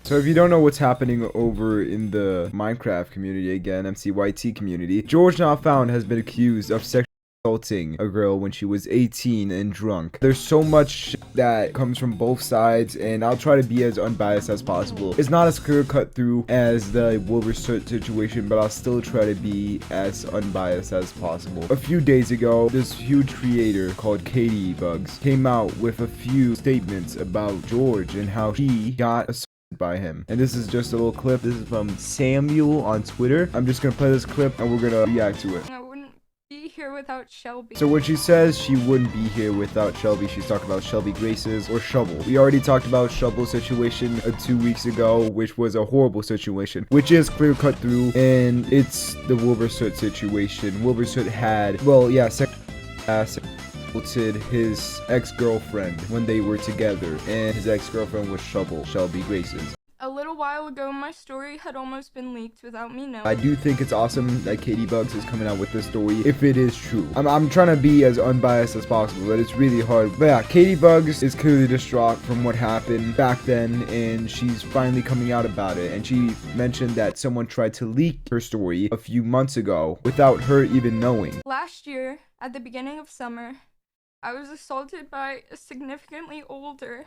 So if you don't know what's happening over in the Minecraft community, again, MCYT community, GeorgeNotFound has been accused of sexually assaulting a girl when she was 18 and drunk. There's so much that comes from both sides, and I'll try to be as unbiased as possible. It's not as clear cut through as the Wilbur situation, but I'll still try to be as unbiased as possible. A few days ago, this huge creator called Caitibuggz came out with a few statements about George and how he got assaulted by him. And this is just a little clip. This is from Samuel on Twitter. I'm just gonna play this clip and we're gonna react to it. I wouldn't be here without Shelby. So when she says she wouldn't be here without Shelby, she's talking about Shelby Graces or Shovel. We already talked about Shovel's situation 2 weeks ago, which was a horrible situation, which is clear cut through, and it's the Wilbur situation. Wilbur had, well, yeah, his ex-girlfriend when they were together, and his ex-girlfriend was Shelby Graces. A little while ago, my story had almost been leaked without me knowing. I do think it's awesome that Caitibuggz is coming out with this story, if it is true. I'm trying to be as unbiased as possible, but it's really hard. But yeah, Caitibuggz is clearly distraught from what happened back then, and she's finally coming out about it. And she mentioned that someone tried to leak her story a few months ago without her even knowing. Last year, at the beginning of summer, I was assaulted by a significantly older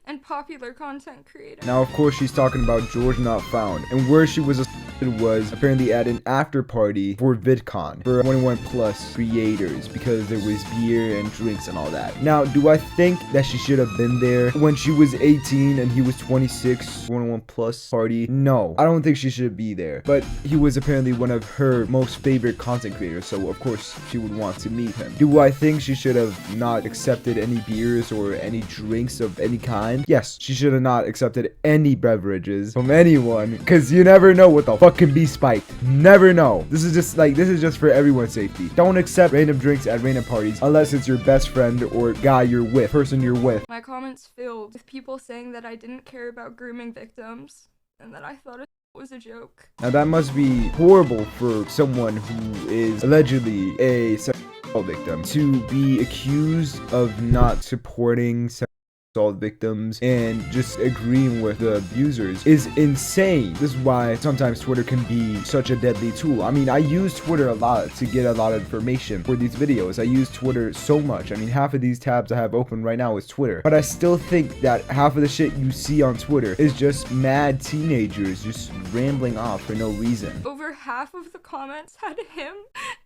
and popular content creator. Now, of course, she's talking about GeorgeNotFound, and where she was assaulted was apparently at an after party for VidCon for 21 plus creators, because there was beer and drinks and all that. Now, do I think that she should have been there when she was 18 and he was 26, 21 plus party? No, I don't think she should be there, but he was apparently one of her most favorite content creators, so of course she would want to meet him. Do I think she should have not accepted any beers or any drinks of any kind? Yes, she should have not accepted any beverages from anyone, because you never know what the fuck can be spiked. Never know. This is just for everyone's safety. Don't accept random drinks at random parties unless it's your best friend or guy you're with, person you're with. My comments filled with people saying that I didn't care about grooming victims and that I thought it was a joke. Now that must be horrible for someone who is allegedly a sexual assault victim to be accused of not supporting sexual assault victims and just agreeing with the abusers is insane. This is why sometimes Twitter can be such a deadly tool. I mean, I use Twitter a lot to get a lot of information for these videos. I use Twitter so much. I mean, half of these tabs I have open right now is Twitter, but I still think that half of the shit you see on Twitter is just mad teenagers just rambling off for no reason. Over half of the comments had him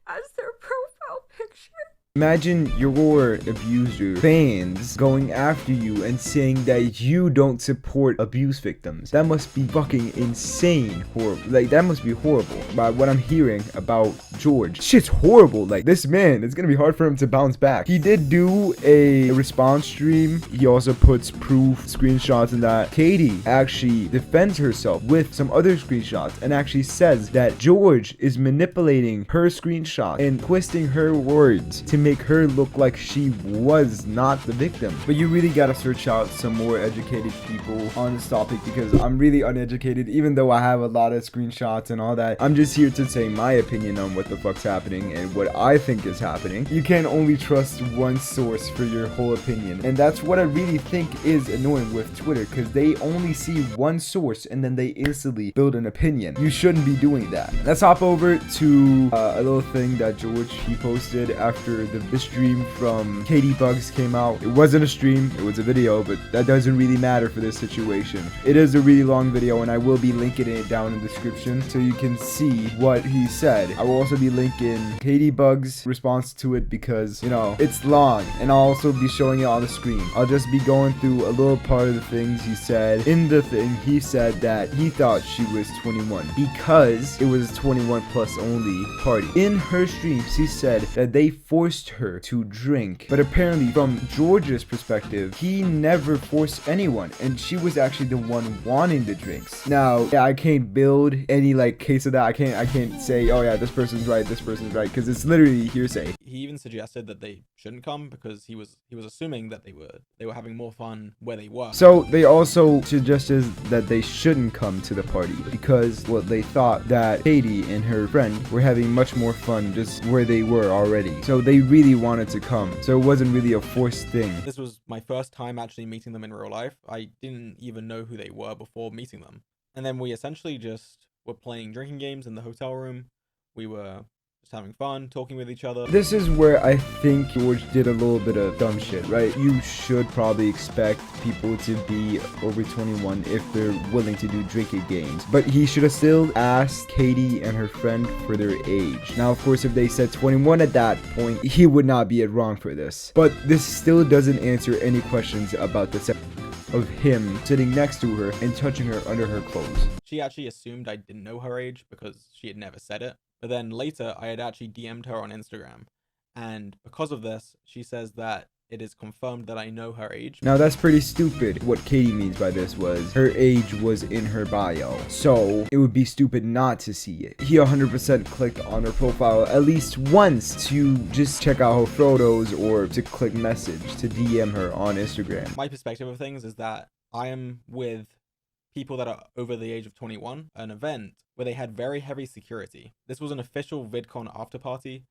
as their profile picture. Imagine your abuser fans going after you and saying that you don't support abuse victims. That must be fucking insane. Horrible. Like, that must be horrible. By what I'm hearing about George, shit's horrible. Like, this man, it's gonna be hard for him to bounce back. He did do a response stream. He also puts proof, screenshots, and that Katie actually defends herself with some other screenshots and actually says that George is manipulating her screenshot and twisting her words to make her look like she was not the victim. But you really gotta search out some more educated people on this topic, because I'm really uneducated. Even though I have a lot of screenshots and all that, I'm just here to say my opinion on what the fuck's happening and what I think is happening. You can't only trust one source for your whole opinion, and that's what I really think is annoying with Twitter, because they only see one source and then they instantly build an opinion. You shouldn't be doing that. Let's hop over to a little thing that George posted after the stream from Caitibuggz came out. It wasn't a stream, it was a video, but that doesn't really matter for this situation. It is a really long video, and I will be linking it down in the description so you can see what he said. I will also be linking Caitibuggz response to it because, you know, it's long, and I'll also be showing it on the screen. I'll just be going through a little part of the things he said. In the thing, he said that he thought she was 21 because it was a 21 plus only party. In her stream, she said that they forced her to drink, but apparently from George's perspective, he never forced anyone, and she was actually the one wanting the drinks. Now, yeah, I can't build any like case of that. I can't say, oh yeah, this person's right, because it's literally hearsay. He even suggested that they shouldn't come because he was assuming that they were having more fun where they were. So they also suggested that they shouldn't come to the party because, well, they thought that Katie and her friend were having much more fun just where they were already. So they really wanted to come, so it wasn't really a forced thing. This was my first time actually meeting them in real life. I didn't even know who they were before meeting them. And then we essentially just were playing drinking games in the hotel room. We were just having fun, talking with each other. This is where I think George did a little bit of dumb shit, right? You should probably expect people to be over 21 if they're willing to do drinking games. But he should have still asked Katie and her friend for their age. Now, of course, if they said 21 at that point, he would not be wrong for this. But this still doesn't answer any questions about the of him sitting next to her and touching her under her clothes. She actually assumed I didn't know her age because she had never said it. But then later, I had actually DM'd her on Instagram. And because of this, she says that it is confirmed that I know her age. Now that's pretty stupid. What Katie means by this was her age was in her bio. So it would be stupid not to see it. He 100% clicked on her profile at least once to just check out her photos or to click message to DM her on Instagram. My perspective of things is that I am with people that are over the age of 21, an event where they had very heavy security. This was an official VidCon after party.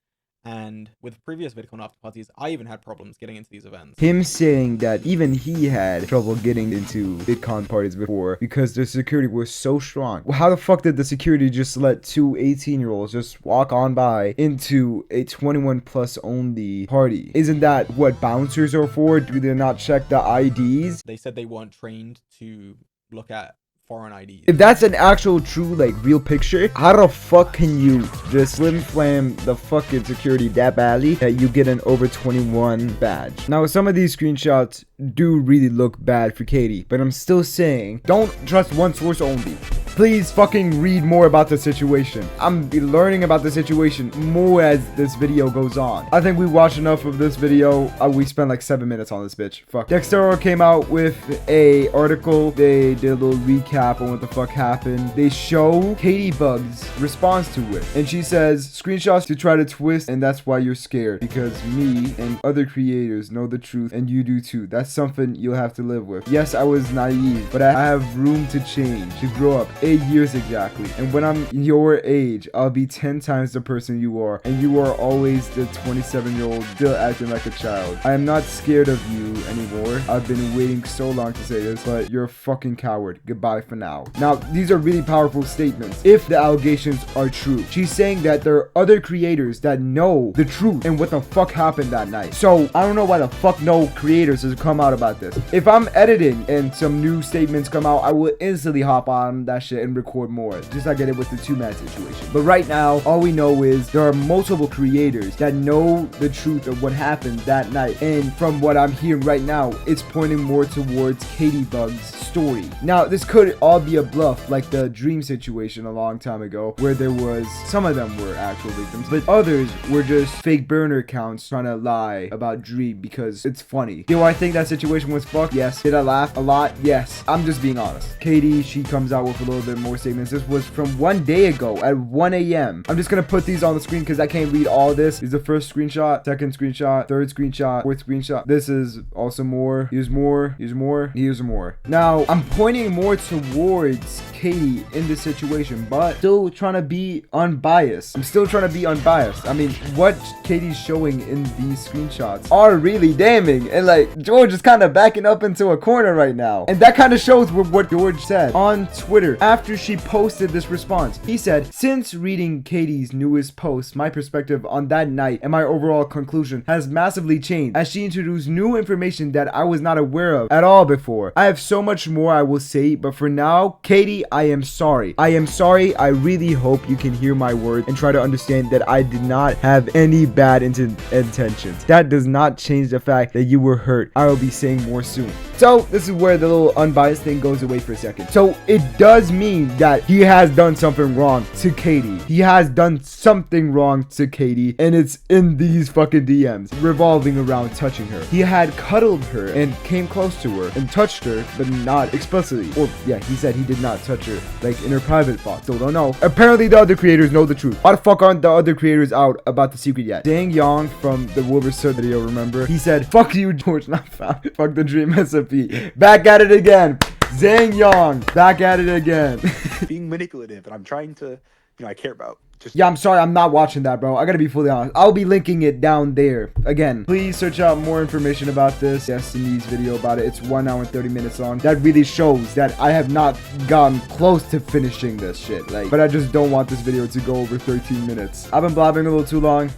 And with previous VidCon after parties, I even had problems getting into these events. Him saying that even he had trouble getting into VidCon parties before because the security was so strong. Well, how the fuck did the security just let two 18-year-olds just walk on by into a 21 plus only party? Isn't that what bouncers are for? Do they not check the IDs? They said they weren't trained to look at foreign IDs. If that's an actual true like real picture, how the fuck can you just slim flam the fucking security that badly that you get an over 21 badge? Now some of these screenshots do really look bad for Katie, but I'm still saying don't trust one source only. Please fucking read more about the situation. I'm learning about the situation more as this video goes on. I think we watched enough of this video. We spent like 7 minutes on this bitch. Fuck. Dextero came out with a article. They did a little recap on what the fuck happened. They show Caitibuggz response to it. And she says, screenshots to try to twist, and that's why you're scared. Because me and other creators know the truth, and you do too. That's something you'll have to live with. Yes, I was naive, but I have room to change, to grow up. 8 years exactly, and when I'm your age, I'll be 10 times the person you are, and you are always the 27-year-old still acting like a child. I am not scared of you anymore. I've been waiting so long to say this, but you're a fucking coward. Goodbye for now. Now, these are really powerful statements if the allegations are true. She's saying that there are other creators that know the truth and what the fuck happened that night. So I don't know why the fuck no creators has come out about this. If I'm editing and some new statements come out, I will instantly hop on that shit and record more, just like I did with the 2-man situation. But right now, all we know is there are multiple creators that know the truth of what happened that night, and from what I'm hearing right now, it's pointing more towards Caitibuggz' story. Now, this could all be a bluff, like the Dream situation a long time ago, where there was, some of them were actual victims, but others were just fake burner accounts trying to lie about Dream because it's funny. Do I think that situation was fucked? Yes. Did I laugh a lot? Yes. I'm just being honest. Katie, she comes out with a little bit more statements. This was from 1 day ago at 1 a.m. I'm just gonna put these on the screen because I can't read all this. This is the first screenshot, second screenshot, third screenshot, fourth screenshot. This is also more. Here's more. Here's more. Here's more. Now, I'm pointing more towards Katie in this situation, but still trying to be unbiased. I'm still trying to be unbiased. I mean, what Katie's showing in these screenshots are really damning, and like George is kind of backing up into a corner right now, and that kind of shows what George said on Twitter after she posted this response. He said, since reading Katie's newest post, my perspective on that night and my overall conclusion has massively changed as she introduced new information that I was not aware of at all before. I have so much more I will say, but for now, Katie, I am sorry. I am sorry. I really hope you can hear my words and try to understand that I did not have any bad intentions. That does not change the fact that you were hurt. I will be saying more soon. So this is where the little unbiased thing goes away for a second. So it does mean that he has done something wrong to Katie. He has done something wrong to Katie, and it's in these fucking DMs revolving around touching her. He had cuddled her and came close to her and touched her, but not explicitly. Or yeah, he said he did not touch her, like in her private thoughts. Still don't know. Apparently the other creators know the truth. Why the fuck aren't the other creators out about the secret yet? Dang Yang from the Wilbur video, remember? He said, fuck you, GeorgeNotFound. Fuck the Dream SMP. Back at it again. Zhang Yang, back at it again. Being manipulative, and I'm trying to I care about. Just Yeah, I'm sorry, I'm not watching that, bro. I gotta be fully honest. I'll be linking it down there. Again, please search out more information about this Destiny's video about it. It's 1 hour and 30 minutes long. That really shows that I have not gotten close to finishing this shit. Like, but I just don't want this video to go over 13 minutes. I've been blabbing a little too long.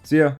See ya.